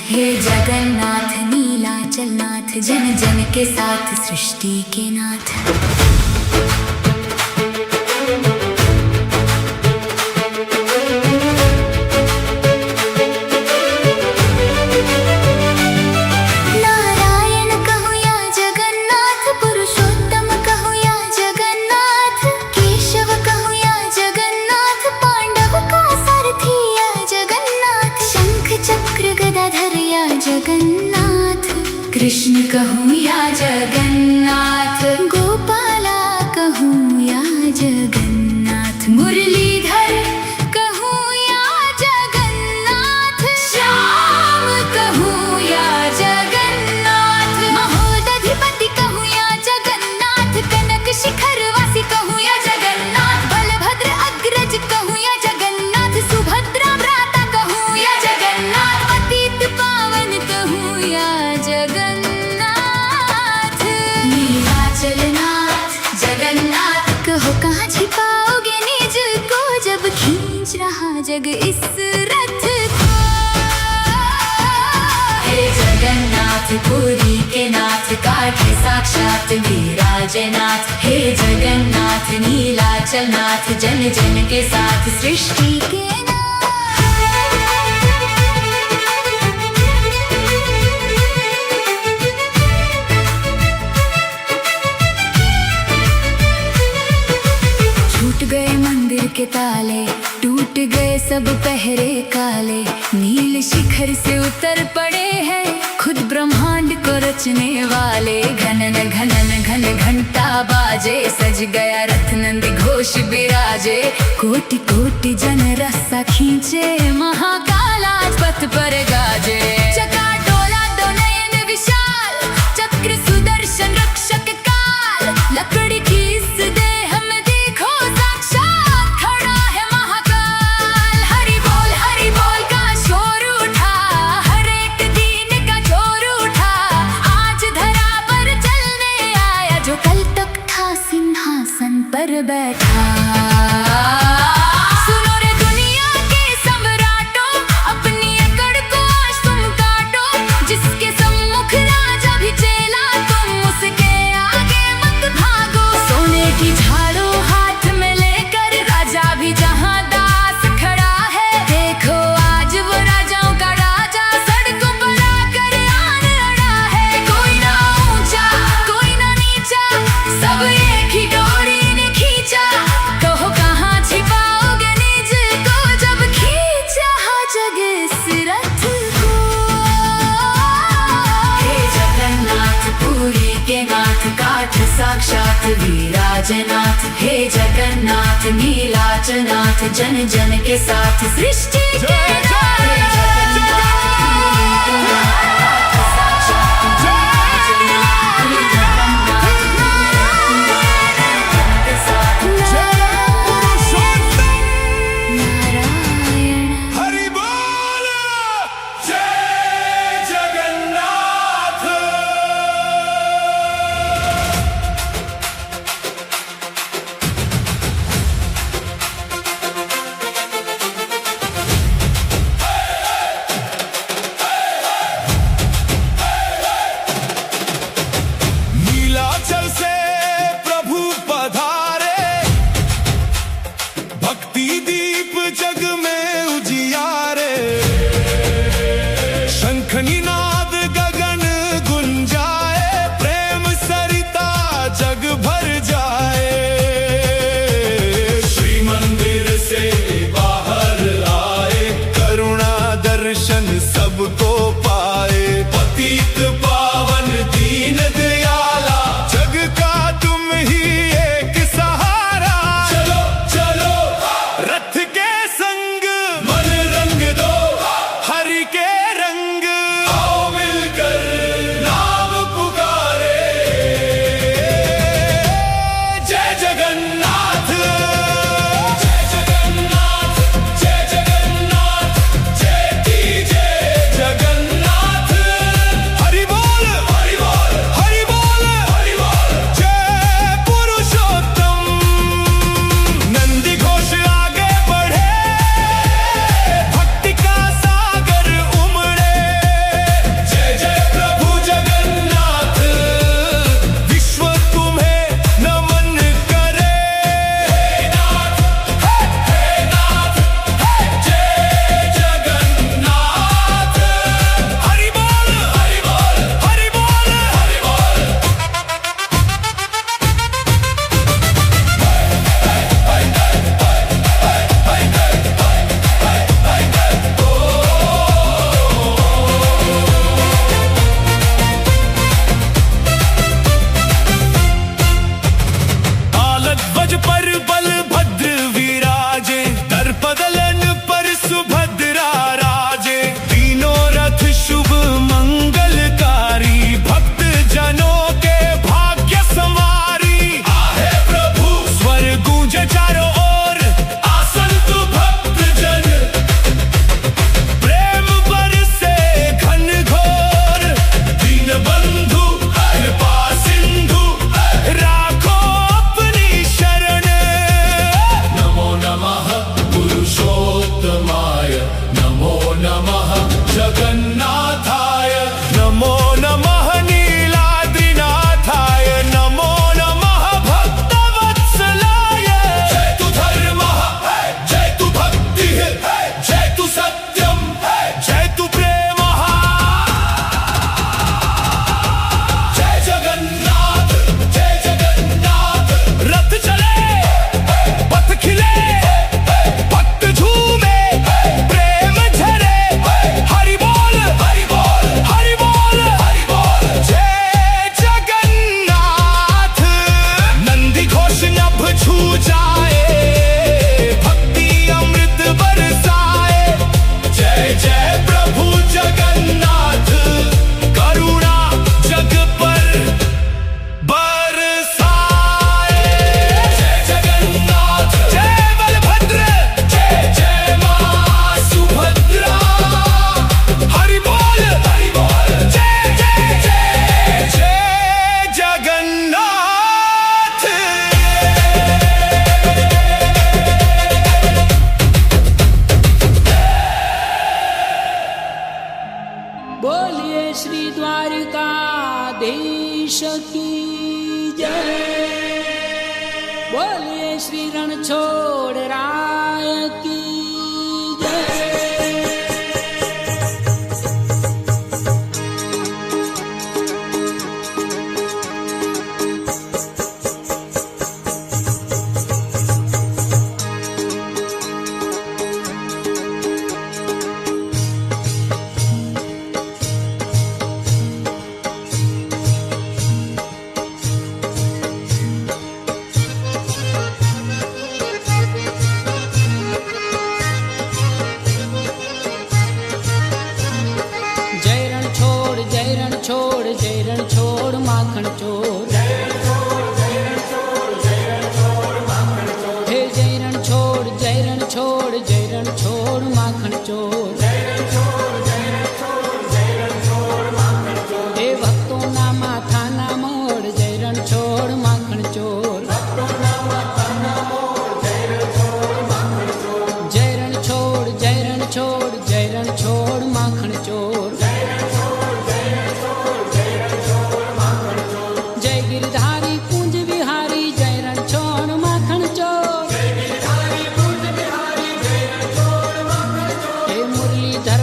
हे जगन्नाथ नीलाचल नाथ, जन जन के साथ सृष्टि के नाथ। नारायण कहूँ या जगन्नाथ, पुरुषोत्तम कहूँ या जगन्नाथ, केशव कहूँ या जगन्नाथ, पांडव का सारथी या जगन्नाथ, शंख चक्र गदाधर या जगन्नाथ, कृष्ण कहूँ या जगन्नाथ, गोपाला कहूँ या जगन्नाथ, मुरलीधर कहूँ या जगन्नाथ, श्याम कहूँ या जगन्नाथ, महोदधिपति कहूँ या जगन्नाथ, कनक शिखर वासी कहूँ या जगन्नाथ, बलभद्र अग्रज कहूँ या जगन्नाथ, सुभद्रा भ्राता कहूँ या जगन्नाथ, पतित पावन कहूँ या जगन्नाथ। नीलाचलनाथ जगन्नाथ, कहो कहाँ छिपाओगे निज को, जब खींच रहा जग इस रथ को। हे जगन्नाथ पुरी के नाथ, काटे साक्षात विराजनाथ, हे जगन्नाथ नीलाचल नाथ, जन जन के साथ सृष्टि के नाथ। छूट गए मंदिर के ताले, टूट गए सब पहरे काले, नील शिखर से उतर पड़े हैं खुद ब्रह्मांड को रचने वाले। घनन घनन घन घंटा बाजे, सज गया रथ नंद घोष बिराजे, कोटि कोटि जन रस्सा खींचे, महाकाला पथ पर गाजे। चकाडोला दो नयन विशाल, चक्र सुदर्शन रक्षक काल, लकड़ी की इस देह में देखो साक्षात खड़ा है महाकाल। हरि बोल का शोर उठा, हर एक दीन का जोर उठा, आज धरा पर चलने आया, जो कल तक था सिंहासन पर बैठा। सुनो रे दुनिया के सम्राटों, अपनी अकड़ को आज तुम काटो, जिसके सम्मुख राजा भी चेला, तुम उसके आगे मत भागो। सोने की झाड़ू हाथ में लेकर राजा भी जहां दास खड़ा है, देखो आज वो राजाओं का राजा सड़कों पर आकर आन अड़ा है। कोई ना ऊंचा कोई ना नीचा, सब एक ही डोरी ने खींचा, कहो कहाँ छिपाओगे निज को, जब खींचा जग इस रथ को। हे जगन्नाथ पुरी के नाथ, काठ साक्षात विराजनाथ, हे जगन्नाथ नीलाचलनाथ, जन जन के साथ सृष्टि के नाथ। हे जगन्नाथ पुरी के नाथ, काठ साक्षात विराजनाथ, हे जगन्नाथ जन के साथ नारायण। हरि बोल जय जगन्नाथ। नीलाचल से प्रभु पधारे, भक्ति दीप जग में उजियारे, शंखनी नाद गगन गुंजाए, प्रेम सरिता जग भर जाए। श्री मंदिर से बाहर आए, करुणा दर्शन सबको पाए, पतित पावन दीन दयाला, जग का तुम ही एक सहारा। चलो चलो रथ के संग की जय। बोलिए श्री रणछोड़ राय की जय। जय रणछोड़ माखन चोर। हे जय रणछोड़ जय रणछोड़ जय रणछोड़ माखन चोर। हे भक्तों ना माथा ना मोड़ जय रणछोड़ माखन चोर। जय रणछोड़ जय रणछोड़ जय रणछोड़ माखन चोर। गिरधारी कुंज बिहारी जय रणछोड़ माखन चोर। हे मुरलीधर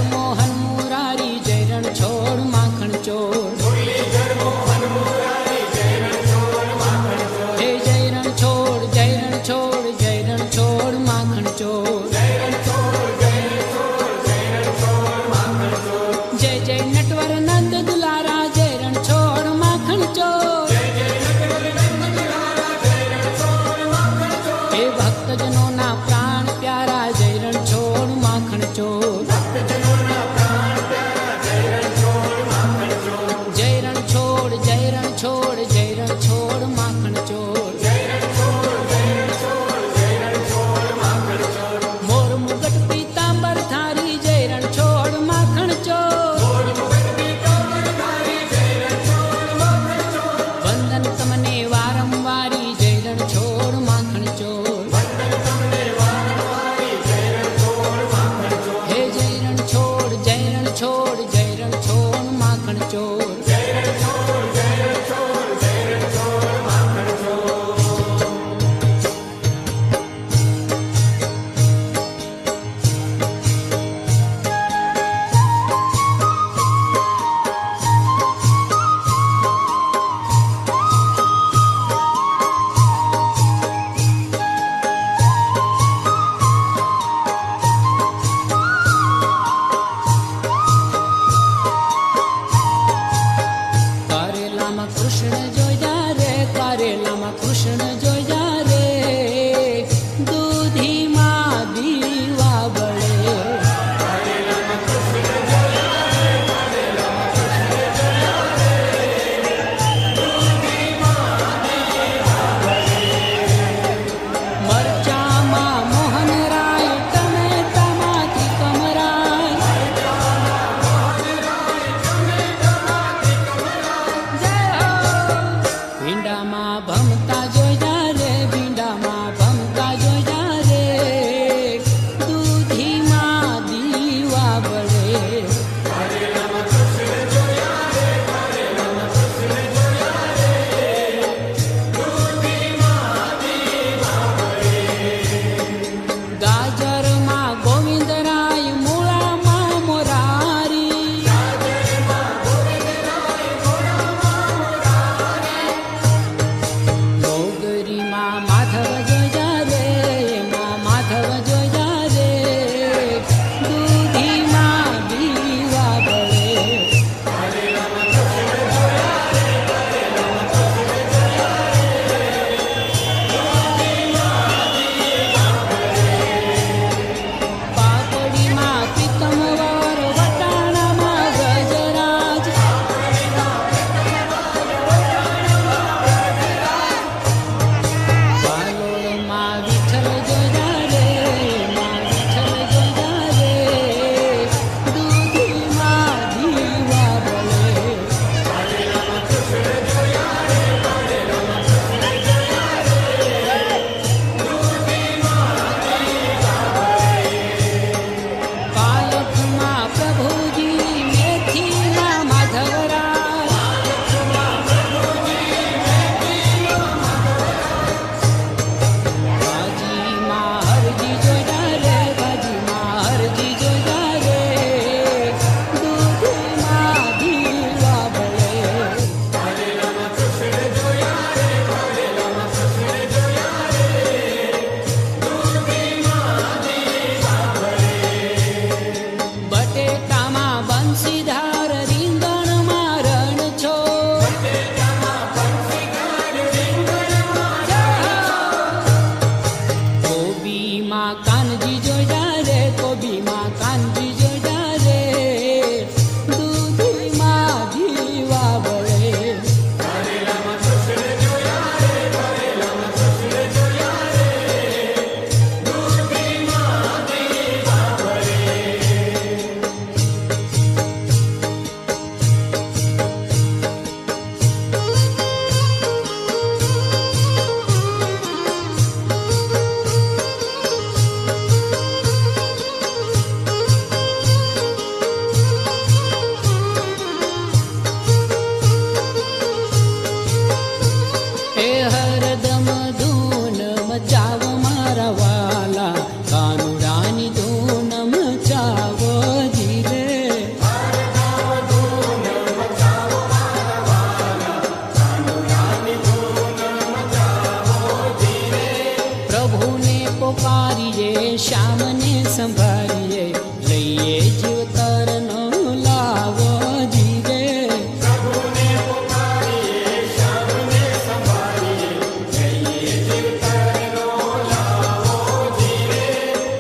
જઈએ જીવતરનો લાવો જીરે.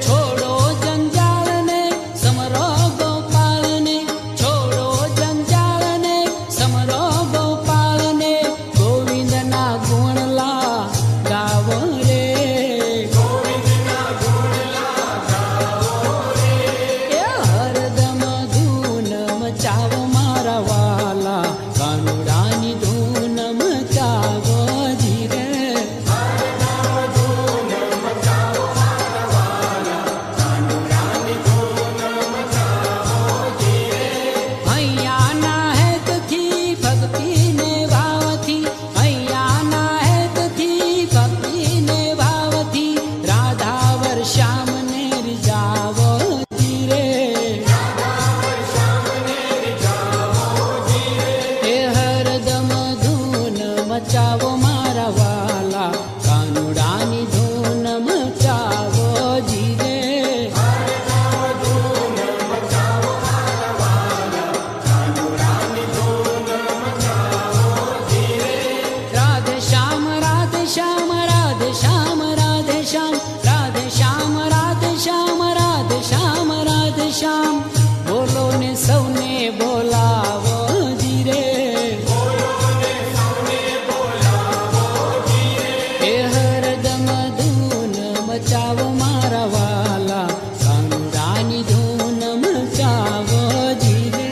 છોડો જંજાળને સમરો ગોપાળને, છોડો જંજાળને સમરો ગોપાળને, ગોવિંદના ગુણલા ગાવો રે. એ હરદમ ધૂન મચાવો મારા વાલા, કાનુડાની ધૂન મચાવો જીરે. અહીંયાના હેતથી ભક્તિને ભાવથી, અહીંયાના હેતથી ભક્તિને ભાવથી, રાધાવર શ્યામને રીઝાવો જીરે. એ હરદમ ધૂન મચાવો મારા વાલા, કાનુડાની ધૂન મચાવો જીરે. રાધે શ્યામ રાધે શ્યામ રાધે શ્યામ રાધે શ્યામ, રાધે શ્યામ રાધે શ્યામ રાધે શ્યામ રાધે શ્યામ, બોલો ને સૌને બોલાવો જીરે. એ હરદમ ધૂન મચાવો મારા વાલા, કાનુડાની ધૂન મચાવો જીરે.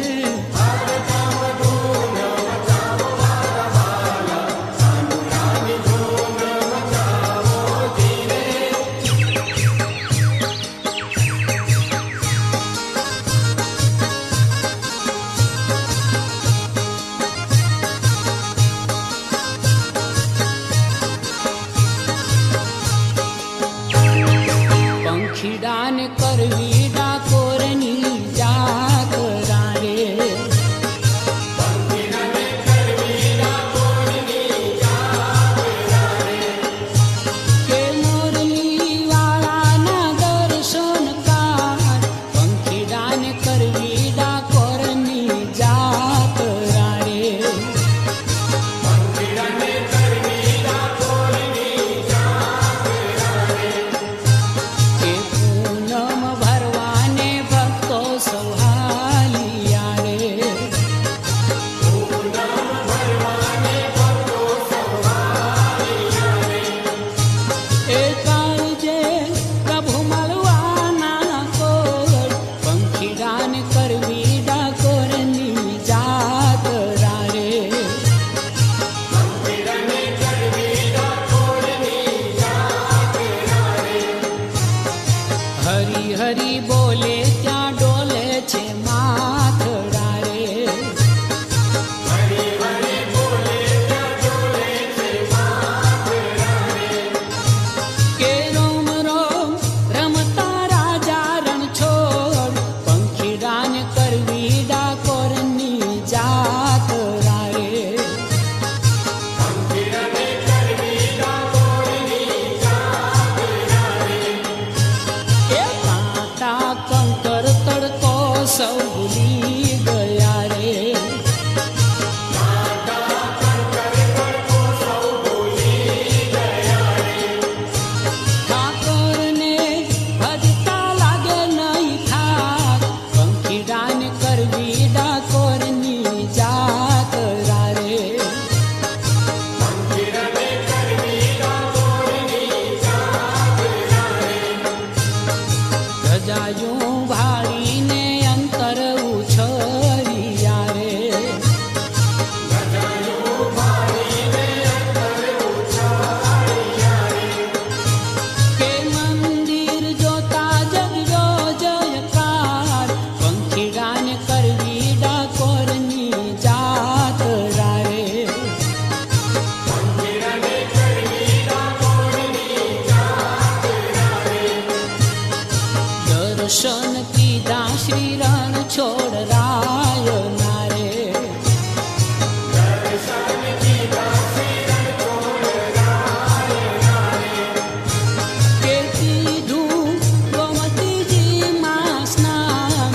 પંખીડાને કરવી ડાકોરની જાગરા રે. કે મોરલી વાળાના દર્શન કાર, પંખીડાને કરવી ડાકોરની જાગરા રે. કે પૂનમ ભરવાને ભક્તો સૌ હાલિયા રે. એ કાળજે પ્રભુ મળવાના કોડ, પંખીડાને કરવી ડાકોરની જાતરા રે. હરી હરી બોલે ત્યાં ડોલે છે માથડા રે. કે રોમ રોમ રમતા રાજા રણ છોડ, પંખીડાને કરવી ડાકોરની જાતરા રે. એ કાંટા કંકર તડકો સૌ ભૂલી ગયા રે. ઠાકોરને ભજતા લાગે નહીં થાક, પંખીડાને કરવી ડાકોરની જાતરા રે. ધજાયું ભાળીને અંતર ઉછળ્યા રે. કે મંદિર જોતા જગજો જયકાર, પંખીડાને કરવી ડાકોરની જાતરા રે. દર્શન કીધા શ્રી રણ છોડ રાય નારે. કે કીધું ગોમતીજી માં સ્નાન,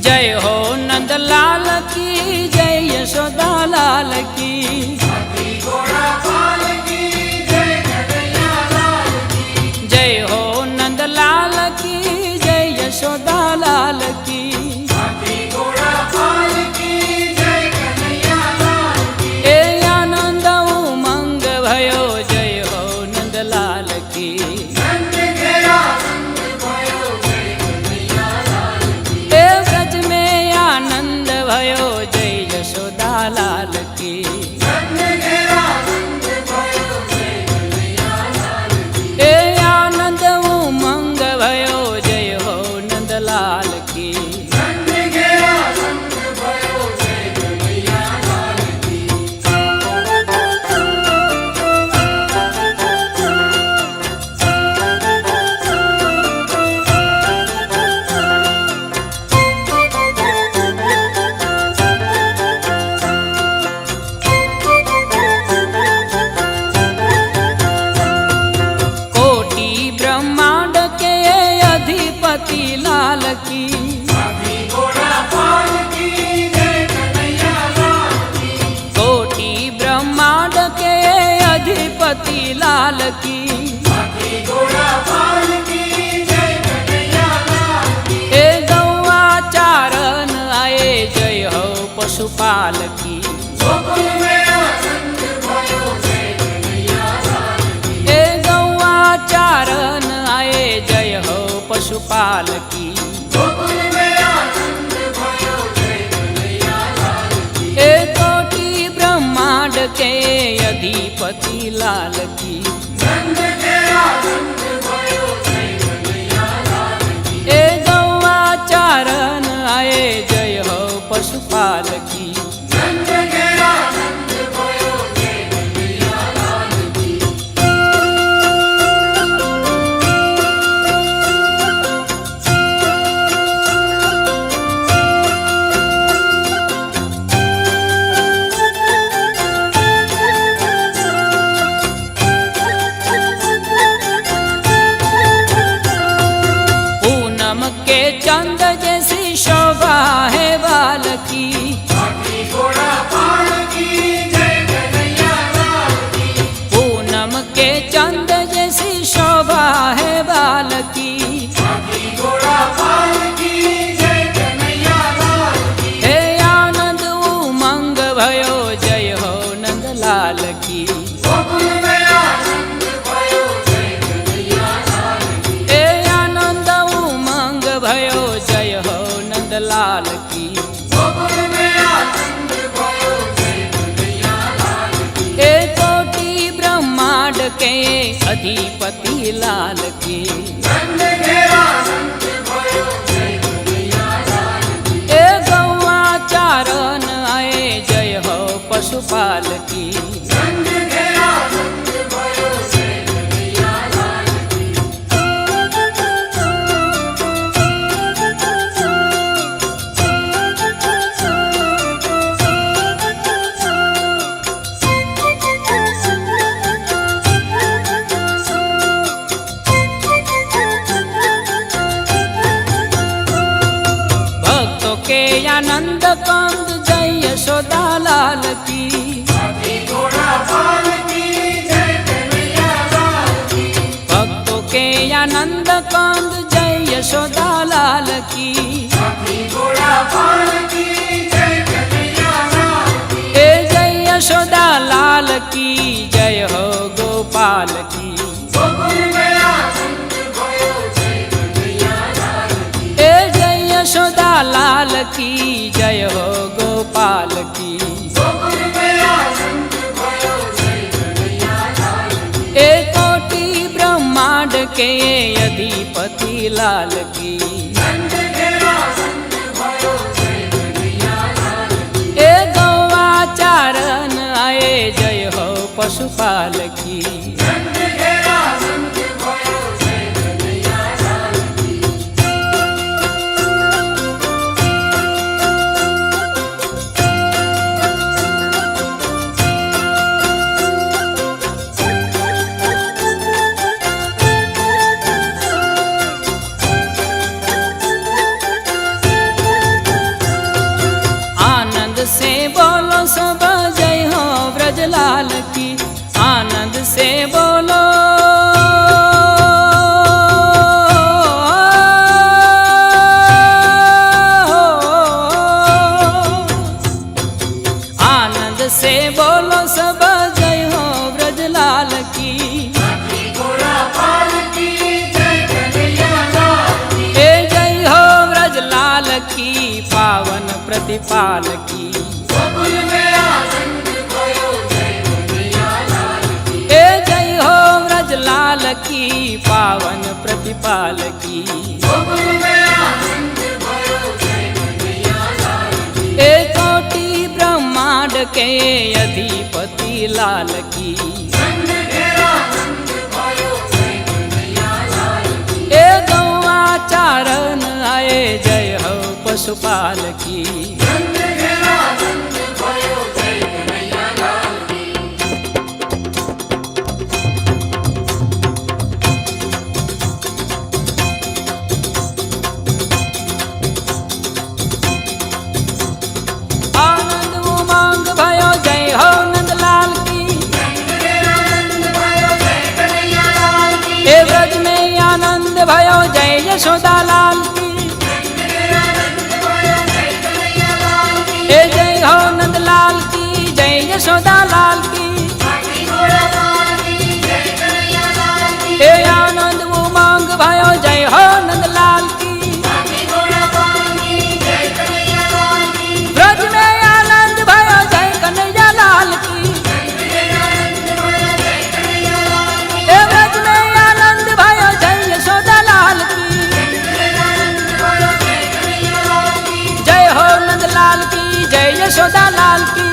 जय हो नंदलाल की, जय यशोदा लाल की। जय हो नंदलाल की, जय यशोदा लाल की। ए आनंद उमंग भयो, जय हो नंदलाल की। ए ब्रज में आनंद भयो, जय यशोदा लाल की। ए आनंद उमंग भयो, जय हो नंदलाल की। कोटि ब्रह्मांड के अधिपति लाल की। कोटि ब्रह्मांड के अधिपति लाल की। ए गौआ चारण आए, जय हो पशुपाल की। ए गौआ चारण आए, जय हो पशुपाल की। ए कोटि ब्रह्मांड के अधिपति लाल की। ए गौआ चारण आए, जय हो पशुपाल की। पूनम के चंद जैसी शोभा है बाल की। पूनम के चंद जैसी शोभा है बाल की। हे आनंद उमंग भयो, जय हो नंदलाल की। हे आनंद उमंग भयो, जय हो नंदलाल की। ए कोटि ब्रह्मांड के अधिपति लाल की। ए गौआ चारण आए, जय हो पशुपाल की। भक्तों के आनंद कंद, जय यशोदा लाल की। भक्तों के आनंद कंद, जय यशोदा लाल की। ए जय यशोदा लाल की, जय हो गोपाल की। ए जय यशोदा लाल की, जय हो गोपाल की। ए कोटि ब्रह्मांड के अधिपति लाल की। ए गौआ चारण आए, जय हो पशुपाल की। प्रतिपाल की। ए जय हो व्रजलाल की पावन प्रतिपाल की। ए कोटि ब्रह्मांड के अधिपति लाल की। ए गौआ चारण आए जय हो पशुपाल की। आनंद उमंग भयो जय हो नंदलाल की। ए ब्रज में आनंद भयो जय यशोदा लाल की। ए जय हो नंदलाल की जय यशोदा लाल की। ए आनंद उमंग भयो जय हो नंदलाल की। ब्रज में आनंद भयो जय कन्हैया लाल की। ए ब्रज में आनंद भयो जय यशोदा लाल की। जय हो नंदलाल की जय यशोदा लाल की।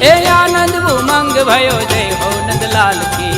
ए आनंद उमंग भयो जय हो नंदलाल की।